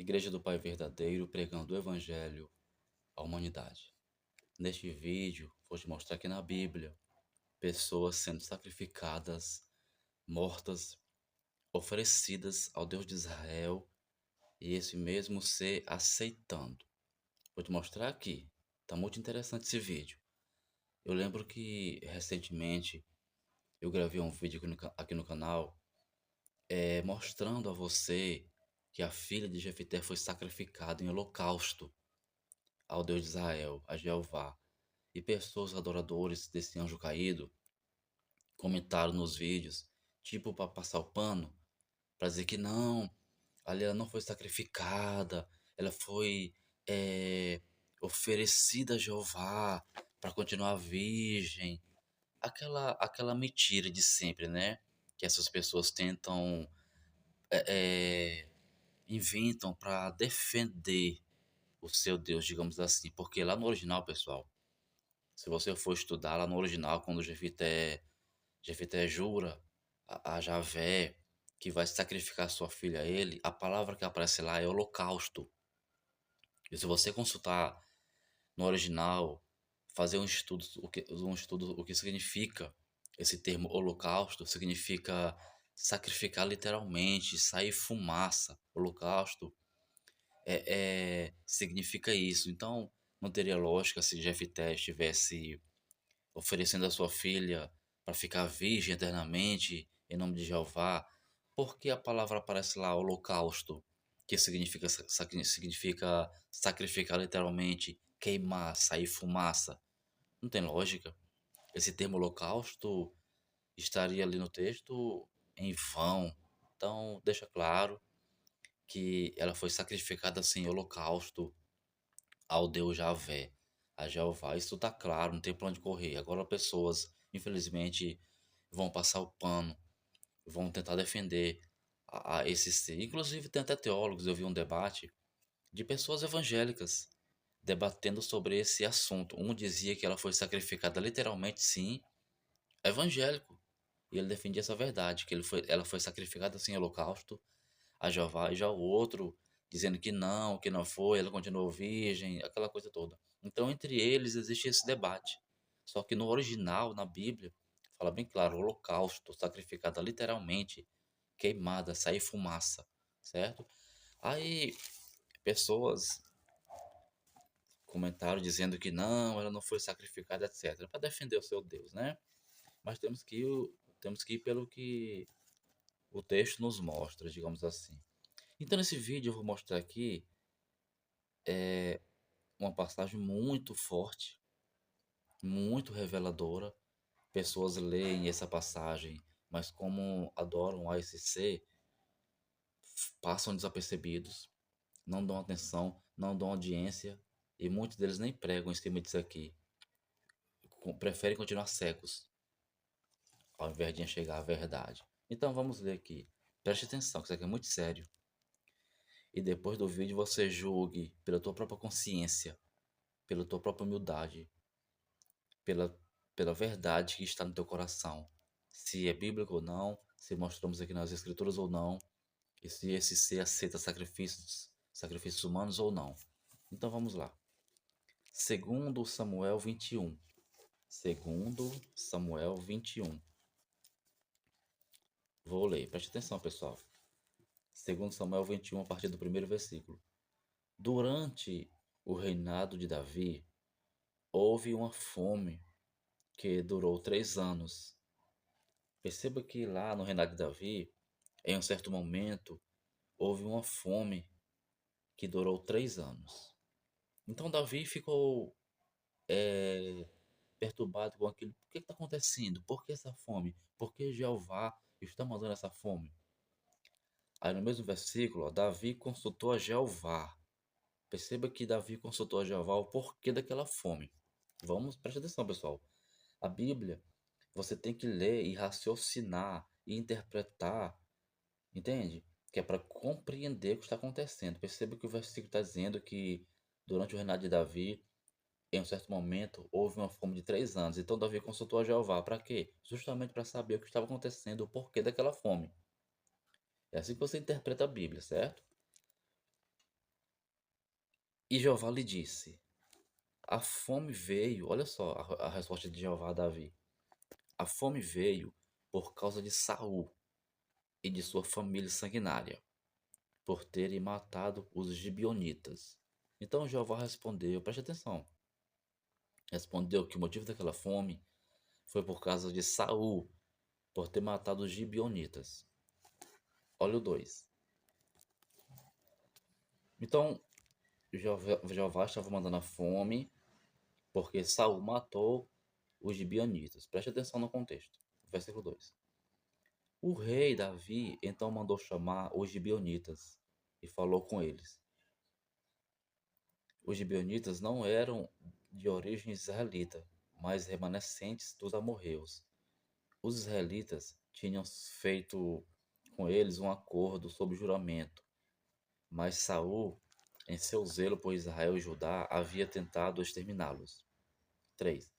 Igreja do Pai Verdadeiro pregando o Evangelho à humanidade. Neste vídeo, vou te mostrar que na Bíblia, pessoas sendo sacrificadas, mortas, oferecidas ao Deus de Israel e esse mesmo ser aceitando. Vou te mostrar aqui. Tá muito interessante esse vídeo. Eu lembro que recentemente eu gravei um vídeo aqui no canal mostrando a você que a filha de Jefité foi sacrificada em holocausto ao Deus de Israel, a Jeová. E pessoas adoradores desse anjo caído comentaram nos vídeos, tipo para passar o pano, para dizer que não, ali ela não foi sacrificada, ela foi eh, oferecida a Jeová para continuar virgem. Aquela mentira de sempre, né? Que essas pessoas tentam, eh, eh, inventam para defender o seu Deus, digamos assim. Porque lá no original, pessoal, se você for estudar lá no original, quando Jefité jura a Javé que vai sacrificar sua filha a ele, a palavra que aparece lá é holocausto. E se você consultar no original, fazer um estudo o que significa esse termo holocausto, significa sacrificar literalmente, sair fumaça. Holocausto significa isso. Então, não teria lógica se Jefité estivesse oferecendo a sua filha para ficar virgem eternamente em nome de Jeová, porque a palavra aparece lá, holocausto, que significa sacrificar literalmente, queimar, sair fumaça. Não tem lógica. Esse termo holocausto estaria ali no texto em vão. Então, deixa claro que ela foi sacrificada sem holocausto ao Deus Javé, a Jeová. Isso tá claro, não tem pra onde correr. Agora pessoas, infelizmente, vão passar o pano, vão tentar defender a esse ser. Inclusive tem até teólogos, eu vi um debate de pessoas evangélicas debatendo sobre esse assunto. Um dizia que ela foi sacrificada literalmente, sim, evangélico. E ele defendia essa verdade, que ela foi sacrificada sem holocausto a Jeová, e já o outro dizendo que não foi, ela continuou virgem, aquela coisa toda. Então, entre eles existe esse debate. Só que no original, na Bíblia, fala bem claro, holocausto, sacrificada literalmente, queimada, sair fumaça, certo? Aí, pessoas comentaram dizendo que não, ela não foi sacrificada, etc, para defender o seu Deus, né? Mas temos que ir pelo que o texto nos mostra, digamos assim. Então, nesse vídeo eu vou mostrar aqui uma passagem muito forte, muito reveladora. Pessoas leem essa passagem, mas como adoram a esse ser, passam desapercebidos, não dão atenção, não dão audiência, e muitos deles nem pregam em cima disso aqui. Preferem continuar cegos, ao invés de enxergar a verdade. Então vamos ler aqui. Preste atenção, que isso aqui é muito sério. E depois do vídeo você julgue pela tua própria consciência, pela tua própria humildade, pela, pela verdade que está no teu coração. Se é bíblico ou não, se mostramos aqui nas escrituras ou não, e se esse ser aceita sacrifícios humanos ou não. Então vamos lá. Segundo Samuel 21. Segundo Samuel 21. Vou ler, preste atenção, pessoal. Segundo Samuel 21, a partir do primeiro versículo. Durante o reinado de Davi, houve uma fome que durou 3 anos. Perceba que lá no reinado de Davi, em um certo momento, houve uma fome que durou 3 anos. Então Davi ficou perturbado com aquilo. Por que está acontecendo? Por que essa fome? Por que Jeová está mandando essa fome? Aí no mesmo versículo, ó, Davi consultou a Jeová. Perceba que Davi consultou a Jeová o porquê daquela fome. Vamos, preste atenção, pessoal. A Bíblia, você tem que ler e raciocinar e interpretar. Entende? Que é para compreender o que está acontecendo. Perceba que o versículo está dizendo que durante o reinado de Davi, em um certo momento, houve uma fome de 3 anos. Então Davi consultou a Jeová. Para quê? Justamente para saber o que estava acontecendo, o porquê daquela fome. É assim que você interpreta a Bíblia, certo? E Jeová lhe disse: a fome veio, olha só a resposta de Jeová a Davi. A fome veio por causa de Saul e de sua família sanguinária, por terem matado os gibeonitas. Então Jeová respondeu, preste atenção, respondeu que o motivo daquela fome foi por causa de Saul, por ter matado os gibeonitas. Olha o 2. Então Jeová estava mandando a fome porque Saul matou os gibeonitas. Preste atenção no contexto. Versículo 2. O rei Davi então mandou chamar os gibeonitas e falou com eles. Os gibeonitas não eram de origem israelita, mas remanescentes dos amorreus. Os israelitas tinham feito com eles um acordo sob juramento, mas Saul, em seu zelo por Israel e Judá, havia tentado exterminá-los. 3.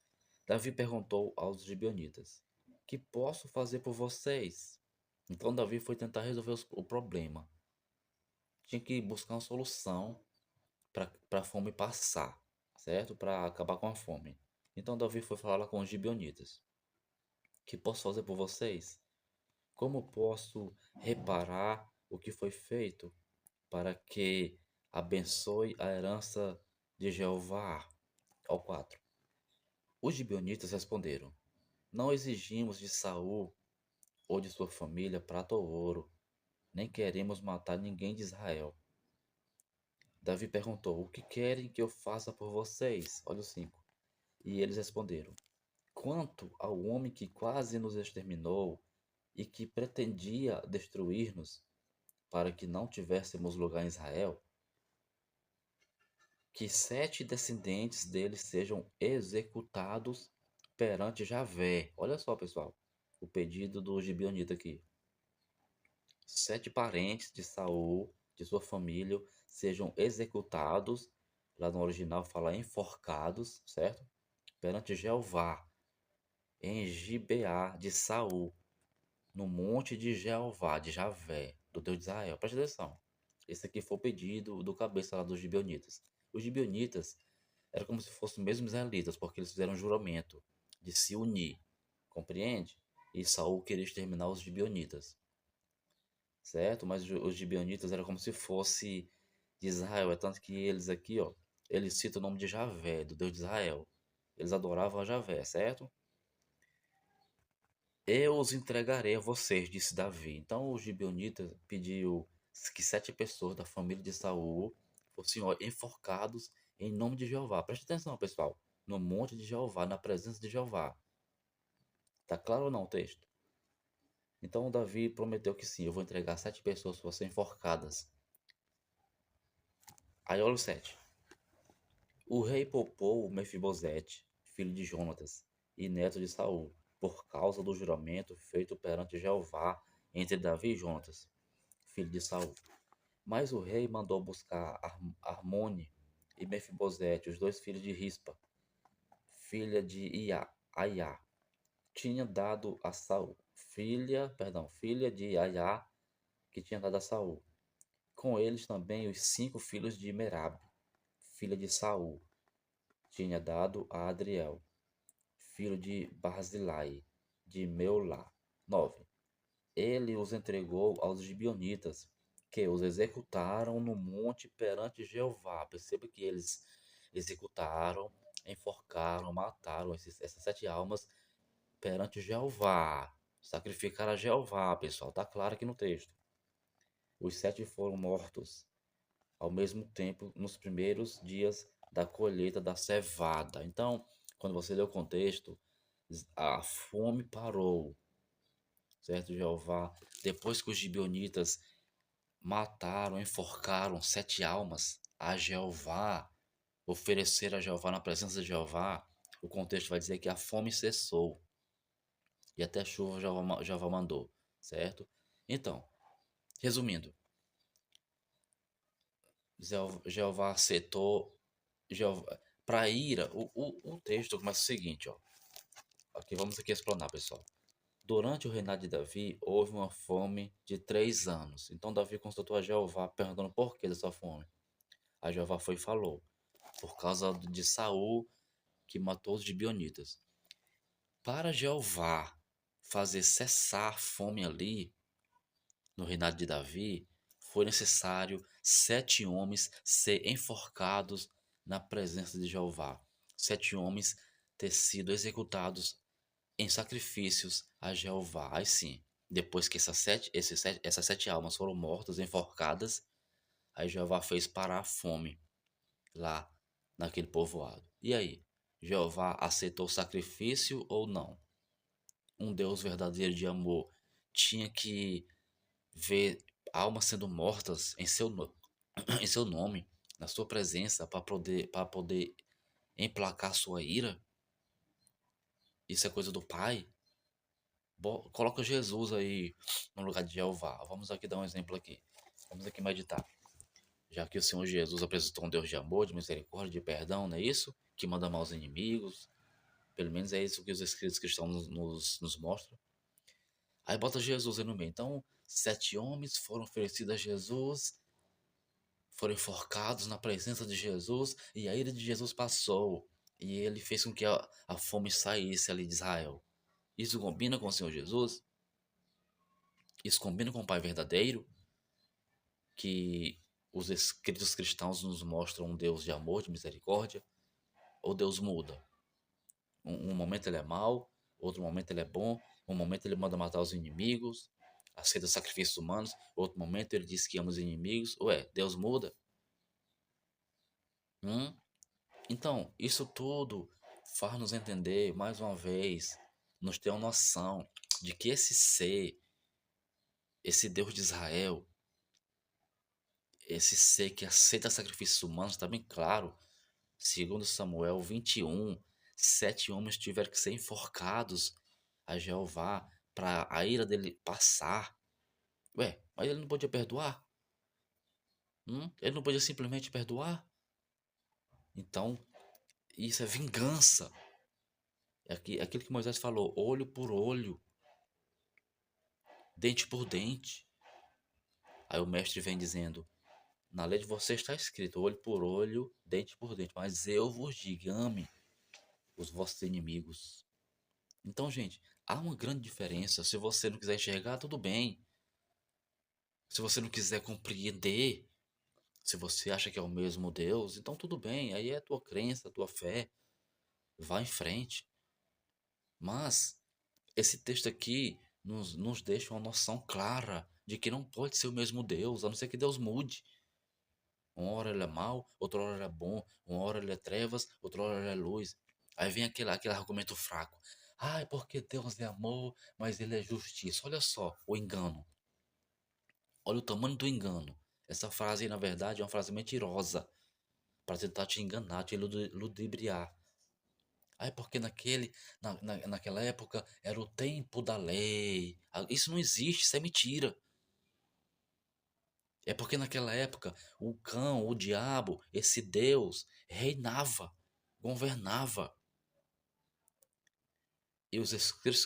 Davi perguntou aos gibeonitas: que posso fazer por vocês? Então Davi foi tentar resolver o problema. Tinha que buscar uma solução para a fome passar, certo? Para acabar com a fome. Então Davi foi falar com os gibeonitas: que posso fazer por vocês? Como posso reparar o que foi feito para que abençoe a herança de Jeová? Ao 4. Os gibeonitas responderam: não exigimos de Saul ou de sua família prata ou ouro, nem queremos matar ninguém de Israel. Davi perguntou: o que querem que eu faça por vocês? Olha o 5. E eles responderam: quanto ao homem que quase nos exterminou e que pretendia destruir-nos, para que não tivéssemos lugar em Israel, que 7 descendentes dele sejam executados perante Javé. Olha só, pessoal, o pedido do Gibeonita aqui. 7 parentes de Saul, de sua família, sejam executados, lá no original fala enforcados, certo? Perante Jeová, em Gibeá de Saul, no monte de Jeová, de Javé, do Deus de Israel. Preste atenção. Esse aqui foi o pedido do cabeça lá dos gibeonitas. Os gibeonitas eram como se fossem os mesmos israelitas, porque eles fizeram um juramento de se unir. Compreende? E Saul queria exterminar os gibeonitas. Certo? Mas os gibeonitas eram como se fosse de Israel. É tanto que eles aqui, ó, eles citam o nome de Javé, do Deus de Israel. Eles adoravam a Javé, certo? Eu os entregarei a vocês, disse Davi. Então os gibeonitas pediu que 7 pessoas da família de Saul fossem enforcados em nome de Jeová. Preste atenção, pessoal. No monte de Jeová, na presença de Jeová. Tá claro ou não o texto? Então Davi prometeu que sim, eu vou entregar 7 pessoas para serem enforcadas. Aí olha o 7. O rei poupou Mefibosete, filho de Jonatas, e neto de Saul, por causa do juramento feito perante Jeová entre Davi e Jonatas, filho de Saul. Mas o rei mandou buscar Armone e Mefibosete, os 2 filhos de Rispa, filha de Aiá. Tinha dado a Saul, filha de Aiá, que tinha dado a Saul. Com eles também os 5 filhos de Merabe, filha de Saul, tinha dado a Adriel, filho de Barzilai, de Meolá. 9. Ele os entregou aos gibeonitas, que os executaram no monte perante Jeová. Perceba que eles executaram, enforcaram, mataram essas 7 almas perante Jeová. Sacrificaram a Jeová, pessoal. Está claro aqui no texto. Os 7 foram mortos ao mesmo tempo nos primeiros dias da colheita da cevada. Então, quando você lê o contexto, a fome parou, certo, Jeová? Depois que os gibeonitas mataram, enforcaram 7 almas a Jeová, ofereceram a Jeová na presença de Jeová, o contexto vai dizer que a fome cessou e até chuva Jeová mandou, certo? Então, resumindo, Jeová aceitou, para ira, o texto começa o seguinte, ó. Aqui vamos aqui explanar, pessoal. Durante o reinado de Davi, houve uma fome de 3 anos. Então Davi consultou a Jeová, perguntando por que dessa fome. Aí Jeová foi e falou, por causa de Saul, que matou os gibeonitas. Para Jeová fazer cessar a fome ali, no reinado de Davi, foi necessário 7 homens ser enforcados na presença de Jeová. 7 homens ter sido executados em sacrifícios a Jeová. Aí sim, depois que essas sete almas foram mortas, enforcadas, aí Jeová fez parar a fome lá naquele povoado. E aí, Jeová aceitou o sacrifício ou não? Um Deus verdadeiro de amor tinha que ver almas sendo mortas em seu nome, na sua presença, para poder emplacar sua ira? Isso é coisa do Pai? Coloca Jesus aí no lugar de Jeová. Vamos aqui dar um exemplo aqui. Vamos aqui meditar. Já que o Senhor Jesus apresentou um Deus de amor, de misericórdia, de perdão, não é isso? Que manda amar os inimigos. Pelo menos é isso que os escritos cristãos nos mostram. Aí bota Jesus aí no meio. Então, 7 homens foram oferecidos a Jesus, foram enforcados na presença de Jesus, e a ira de Jesus passou. E ele fez com que a fome saísse ali de Israel. Isso combina com o Senhor Jesus? Isso combina com o Pai verdadeiro? Que os escritos cristãos nos mostram um Deus de amor, de misericórdia? Ou Deus muda? Um momento ele é mau, outro momento ele é bom, um momento ele manda matar os inimigos, aceita sacrifícios humanos, outro momento ele diz que ama os inimigos. Ué, Deus muda? Hum? Então, isso tudo faz nos entender, mais uma vez, nos ter uma noção de que esse ser, esse Deus de Israel, esse ser que aceita sacrifícios humanos, está bem claro. Segundo Samuel 21, 7 homens tiveram que ser enforcados a Jeová para a ira dele passar. Ué, mas ele não podia perdoar? Ele não podia simplesmente perdoar? Então, isso é vingança. É aquilo que Moisés falou, olho por olho, dente por dente. Aí o mestre vem dizendo, na lei de vocês está escrito, olho por olho, dente por dente. Mas eu vos digo, ame os vossos inimigos. Então, gente, há uma grande diferença. Se você não quiser enxergar, tudo bem. Se você não quiser compreender, se você acha que é o mesmo Deus, então tudo bem. Aí é a tua crença, a tua fé. Vá em frente. Mas esse texto aqui nos deixa uma noção clara de que não pode ser o mesmo Deus, a não ser que Deus mude. Uma hora ele é mau, outra hora ele é bom, uma hora ele é trevas, outra hora ele é luz. Aí vem aquele argumento fraco. Ah, é porque Deus é amor, mas ele é justiça. Olha só o engano. Olha o tamanho do engano. Essa frase aí, na verdade, é uma frase mentirosa para tentar te enganar, te ludibriar. Ah, é porque naquela época era o tempo da lei. Ah, isso não existe, isso é mentira. É porque naquela época o cão, o diabo, esse Deus reinava, governava. E os escritos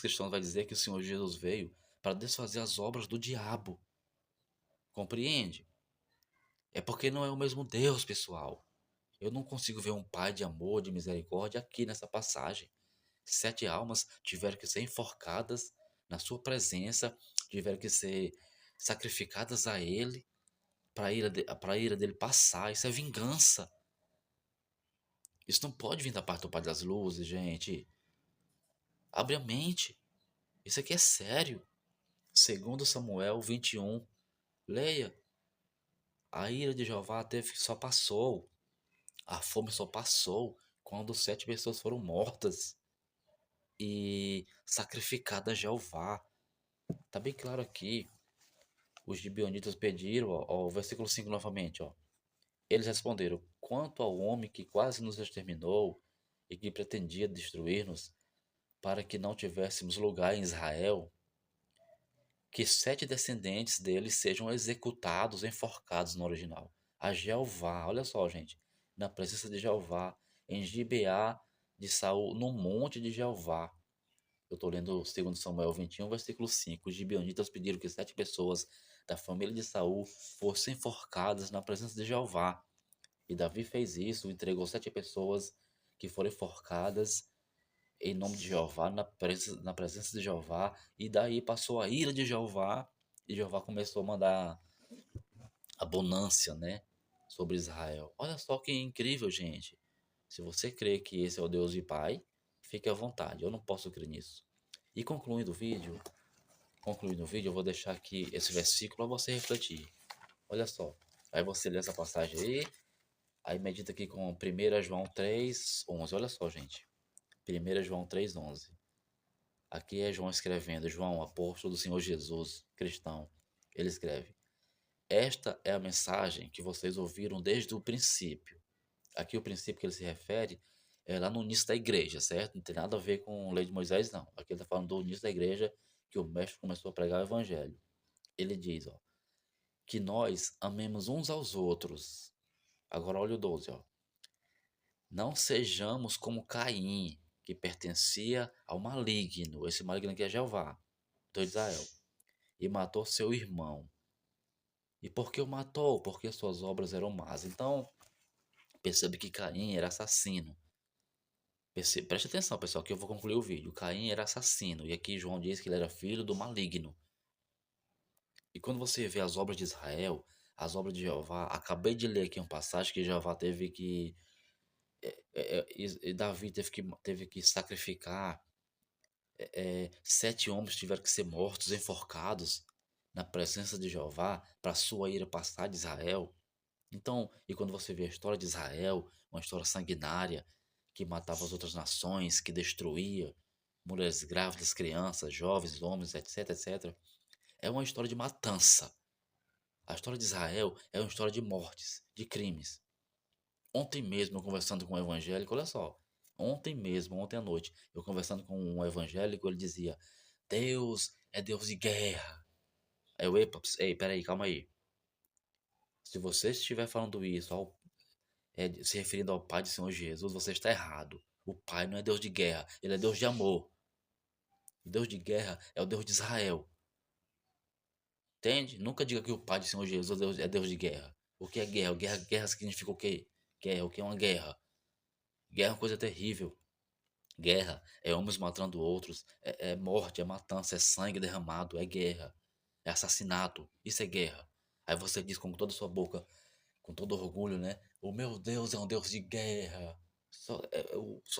cristãos vai dizer que o Senhor Jesus veio para desfazer as obras do diabo. Compreende? É porque não é o mesmo Deus, pessoal. Eu não consigo ver um Pai de amor, de misericórdia aqui nessa passagem. 7 almas tiveram que ser enforcadas na sua presença, tiveram que ser sacrificadas a Ele para a ira dele passar. Isso é vingança. Isso não pode vir da parte do Pai das Luzes, gente. Abre a mente. Isso aqui é sério. Segundo Samuel 21. Leia. A ira de Jeová só passou. A fome só passou quando 7 pessoas foram mortas e sacrificadas a Jeová. Tá bem claro aqui. Os gibeonitas pediram, ó, o versículo 5 novamente, ó. Eles responderam: quanto ao homem que quase nos exterminou e que pretendia destruir-nos, para que não tivéssemos lugar em Israel, que 7 descendentes deles sejam executados, enforcados no original. A Jeová, olha só, gente, na presença de Jeová, em Gibeá de Saul, no monte de Jeová. Eu estou lendo 2 Samuel 21, versículo 5. Os gibeonitas pediram que 7 pessoas da família de Saul fossem enforcadas na presença de Jeová. E Davi fez isso, entregou 7 pessoas que foram enforcadas em nome de Jeová, na presença de Jeová, e daí passou a ira de Jeová, e Jeová começou a mandar abundância, né, sobre Israel. Olha só que incrível, gente. Se você crê que esse é o Deus e Pai, fique à vontade. Eu não posso crer nisso. E concluindo o vídeo, eu vou deixar aqui esse versículo para você refletir. Olha só. Aí você lê essa passagem aí medita aqui com 1 João 3:11. Olha só, gente. 1 João 3:11. Aqui é João escrevendo, João, apóstolo do Senhor Jesus, cristão. Ele escreve: Esta é a mensagem que vocês ouviram desde o princípio. Aqui o princípio que ele se refere é lá no início da igreja, certo? Não tem nada a ver com a lei de Moisés, não. Aqui ele está falando do início da igreja, que o mestre começou a pregar o evangelho. Ele diz, ó, que nós amemos uns aos outros. Agora olha o 12, ó. Não sejamos como Caim, que pertencia ao maligno. Esse maligno aqui é Jeová, Deus de Israel. E matou seu irmão. E por que o matou? Porque suas obras eram más. Então, percebe que Caim era assassino. Preste atenção, pessoal, que eu vou concluir o vídeo. Caim era assassino. E aqui João diz que ele era filho do maligno. E quando você vê as obras de Israel, as obras de Jeová, acabei de ler aqui uma passagem que Jeová teve que. E Davi teve que sacrificar. 7 homens tiveram que ser mortos, enforcados na presença de Jeová para sua ira passar de Israel. Então, e quando você vê a história de Israel, uma história sanguinária, que matava as outras nações, que destruía mulheres grávidas, crianças, jovens, homens, etc, etc, é uma história de matança. A história de Israel é uma história de mortes, de crimes. Ontem mesmo, eu conversando com um evangélico, olha só, ontem mesmo, ontem à noite, eu conversando com um evangélico, ele dizia, Deus é Deus de guerra. Aí eu, epa, ei, peraí, calma aí. Se você estiver falando isso se referindo ao Pai do Senhor Jesus, você está errado. O Pai não é Deus de guerra, ele é Deus de amor. O Deus de guerra é o Deus de Israel. Entende? Nunca diga que o Pai do Senhor Jesus é Deus de guerra. O que é guerra? Guerra significa o quê? Guerra, o que é uma guerra? Guerra é uma coisa terrível. Guerra é homens matando outros, é morte, é matança, é sangue derramado, é guerra, é assassinato. Isso é guerra. Aí você diz com toda a sua boca, com todo orgulho, né? O meu Deus é um Deus de guerra. Só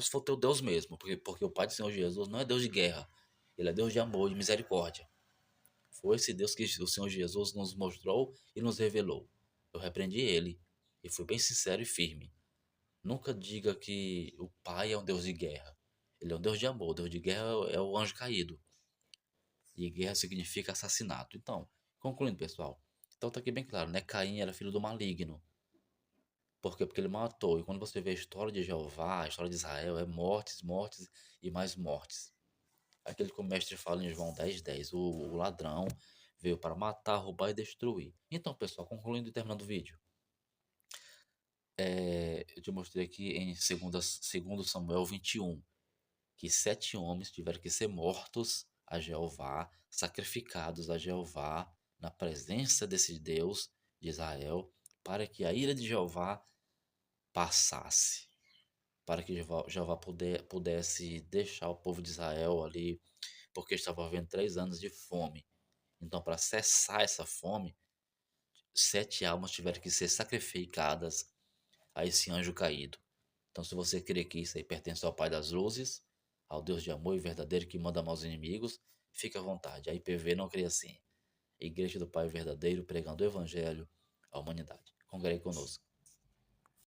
se for teu Deus mesmo, porque o Pai do Senhor Jesus não é Deus de guerra. Ele é Deus de amor, de misericórdia. Foi esse Deus que o Senhor Jesus nos mostrou e nos revelou. Eu repreendi ele e fui bem sincero e firme. Nunca diga que o Pai é um Deus de guerra. Ele é um Deus de amor. Deus de guerra é o anjo caído. E guerra significa assassinato. Então, concluindo, pessoal. Então tá aqui bem claro, né? Caim era filho do maligno. Por quê? Porque ele matou. E quando você vê a história de Jeová, a história de Israel, é mortes, mortes e mais mortes. Aquele que o mestre fala em João 10:10. O ladrão veio para matar, roubar e destruir. Então, pessoal, concluindo e terminando o vídeo. Eu te mostrei aqui em 2 Samuel 21, que 7 homens tiveram que ser mortos a Jeová, sacrificados a Jeová, na presença desse Deus de Israel, para que a ira de Jeová passasse, para que Jeová pudesse deixar o povo de Israel ali, porque estava havendo 3 anos de fome. Então, para cessar essa fome, 7 almas tiveram que ser sacrificadas a esse anjo caído. Então, se você crê que isso aí pertence ao Pai das Luzes, ao Deus de amor e verdadeiro que manda maus inimigos, fique à vontade. A IPV não crê assim. Igreja do Pai Verdadeiro pregando o Evangelho à humanidade. Congregue conosco.